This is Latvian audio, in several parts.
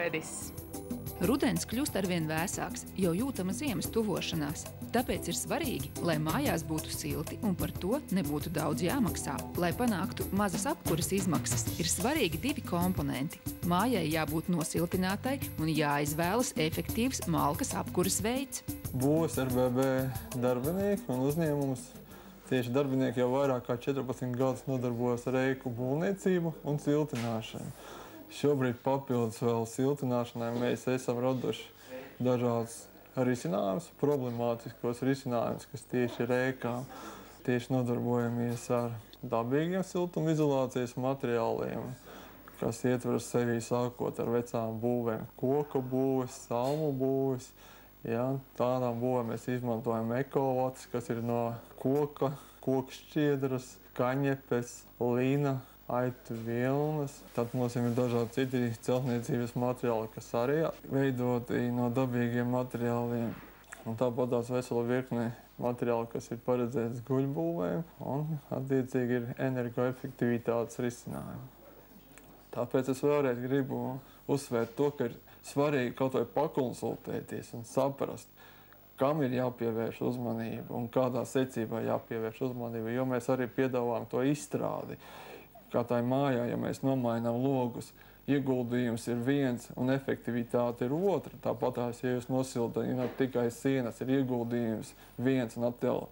Edis. Rudens kļūst arvien vēsāks, jau jūtama ziemas tuvošanās. Tāpēc ir svarīgi, lai mājās būtu silti un par to nebūtu daudz jāmaksā. Lai panāktu mazas apkuras izmaksas, ir svarīgi divi komponenti. Mājai jābūt nosiltinātai un jāizvēlas efektīvs malkas apkuras veids. Būs RBB darbinieki un uzņēmums. Tieši darbinieki jau vairāk kā 14 gadus nodarbojas ar ēku būvniecību un siltināšanu. Šobrīd papildus vēl siltināšanai mēs esam raduši dažādas risinājumus, problemātiskos risinājumus, kas tieši ir ēkām. Tieši nodarbojamies ar dabīgiem siltumizolācijas materiāliem, kas ietver sevī sākot ar vecām būvēm, koka būves, salmu būves. Ja, tādām būvēm mēs izmantojam ekovatus, kas ir no koka, kokšķiedras, kaņepes, lina, aitu vilnas. Tad mums ir dažādi citi celtniecības materiāli, kas arī veidoti no dabīgiem materiāliem. Un tāpat tās vesela virkne materiāli, kas ir paredzēts guļbūvēm, un attiecīgi ir energoefektivitātes risinājumi. Tāpēc es vēlreiz gribu uzsvērt to, ka ir svarīgi kaut vai pakonsultēties un saprast, kam ir jāpievērš uzmanība un kādā secībā jāpievērš uzmanība, jo mēs arī piedāvājam to izstrādi. Kā tā mājā, ja mēs nomainām logus, ieguldījums ir viens un efektivitāte ir otra. Tāpat, ja jūs nosiltināt tikai sienas, ir ieguldījums viens un atkal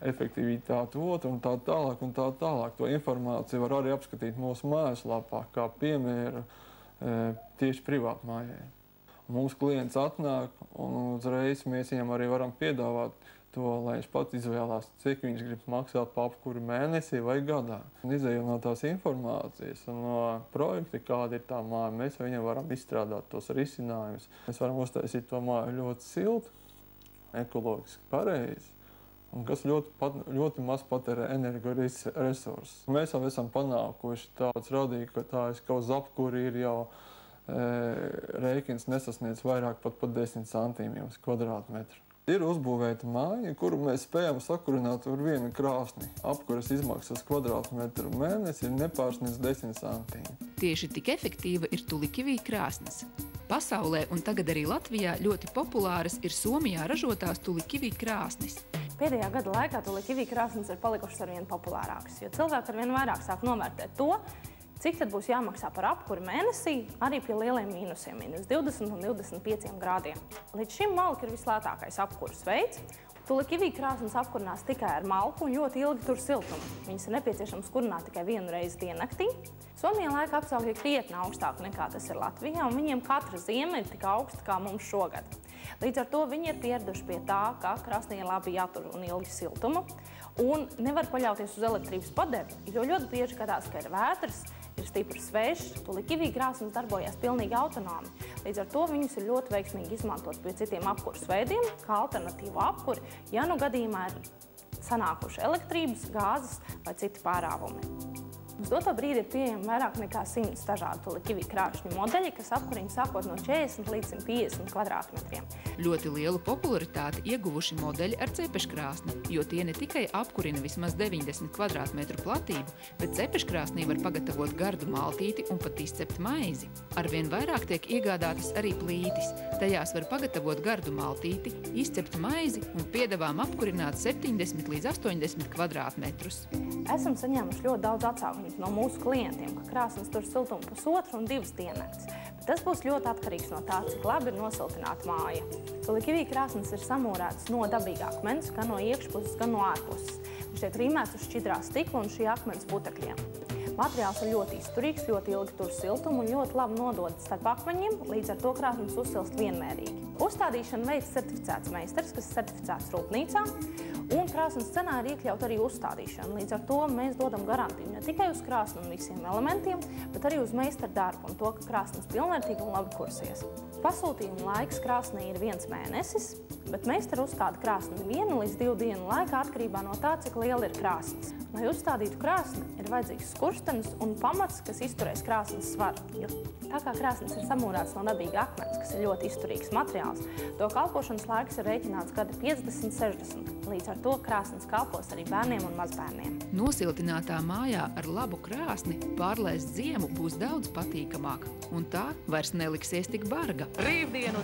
efektivitāte otra un tā tālāk un tā tālāk. To informāciju var arī apskatīt mūsu mājaslapā, kā piemēru tieši privātmājai. Mums klients atnāk un uzreiz mēs viņam arī varam piedāvāt to, lai viņš pats izvēlās, cik viņš grib maksāt par apkuri mēnesī vai gadā. Izejot no tās informācijas un no projekta, kāda ir tā māja, mēs viņam varam izstrādāt tos risinājumus. Mēs varam uztaisīt to māju ļoti siltu, ekoloģiski pareizi, un kas ļoti maz patērē energoresursus. Mēs jau esam panākuši tāds rādītājs, ka uz apkuri ir jau rēķins nesasniedz vairāk pat 10 centīmiem uz kvadrātmetru. Ir uzbūvēta māja, kuru mēs spējam sakurināt ar vienu krāsni. Apkuras izmaksas kvadrātmetru mēnesi ir nepārsniedz 10 centīmi. Tieši tik efektīva ir Tulikivī krāsnes. Pasaulē un tagad arī Latvijā ļoti populāras ir Somijā ražotās Tulikivī krāsnes. Pēdējā gada laikā Tulikivī krāsnes ir palikušas arvien populārākas, jo cilvēki arvien vairāk sāk novērtēt to, cik tad būs jāmaksā par apkuri mēnesī, arī pie lieliem mīnusiem, minus 20 un 25 grādiem. Līdz šim malka ir vislētākais apkuras veids. Tulikivī krāsnes apkurinās tikai ar malku un ļoti ilgi tur siltumu. Viņas ir nepieciešams kurināt tikai vienu reizi diennaktī. Somijā laika apstākļi ir krietni augstāki nekā tas ir Latvijā, un viņiem katra ziema ir tik augsta kā mums šogad. Līdz ar to viņi ir pieraduši pie tā, ka krāsnī ir labi jātur un ilgi siltumu, un nevar paļauties uz elektrības padevi, jo ļoti bieži gadās, ka ir vētras, ir stiprs vējš, Tulikivī krāsnes darbojas pilnīgi autonomi. Līdz ar to viņus ir ļoti veiksmīgi izmantot pie citiem apkuras veidiem, kā alternatīvu apkuri, ja nu gadījumā ir sanākuši elektrības, gāzes vai citi pārāvumi. Uz doto brīdi ir pieejami vairāk nekā 100 dažādu Tulikivī krāšņu modeļi, kas apkurina sākot no 40 līdz 150 kvadrātmetriem. Ļoti lielu popularitāti ieguvuši modeļi ar cepeškrāsni, jo tie ne tikai apkurina vismaz 90 kvadrātmetru platību, bet cepeškrāsnī var pagatavot gardu maltīti un pat izcept maizi. Arvien vairāk tiek iegādātas arī plītis. Tajās var pagatavot gardu maltīti, izcept maizi un piedevām apkurināt 70 līdz 80 kvadrātmetrus. Esam saņēmuši ļoti daudz atsauksmes no mūsu klientiem, ka krāsnes tur siltumu 1,5 un 2 diennakts. Bet tas būs ļoti atkarīgs no tā, cik labi ir nosiltināta māja. Tulikivī krāsnes ir samūrētas no dabīga akmens, gan no iekšpuses, gan no ārpuses. Viņš tiek rīmēts uz šķidrā stikla un šī akmens putekļiem. Materiāls ir ļoti izturīgs, ļoti ilgi tur siltumu un ļoti labi nodod starp akmeņiem, līdz ar to krāsnes uzsilst vienmērīgi. Uzstādīšanu veids certificēts meistars, kas ir certificēts rūpnīcā, un krāsnes cenā ir iekļaut arī uzstādīšanu. Līdz ar to mēs dodam garantiju ne tikai uz krāsnu un visiem elementiem, bet arī uz meistara darbu un to, ka krāsnes pilnvērtīgi un labi kursies. Pasūtījuma laiks krāsnei ir 1 mēnesis, bet meistara uzstāda krāsni 1 līdz 2 dienu laikā atkarībā no tā, cik liela ir krāsnes. Lai uzstādītu krāsni, ir vajadzīgs skurstenis un pamats, kas izturēs krāsnes svaru. Tā kā krāsnes ir samūrētas no dabīga akmens, kas ir ļoti izturīgs materiāls, to kalpošanas laiks ir rēķināts gadi 50-60. Līdz ar to krāsnes kalpos arī bērniem un mazbērniem. Nosiltinātā mājā ar labu krāsni pārlaist ziemu būs daudz patīkamāk, un tā vairs neliksies tik barga. Rīvdienu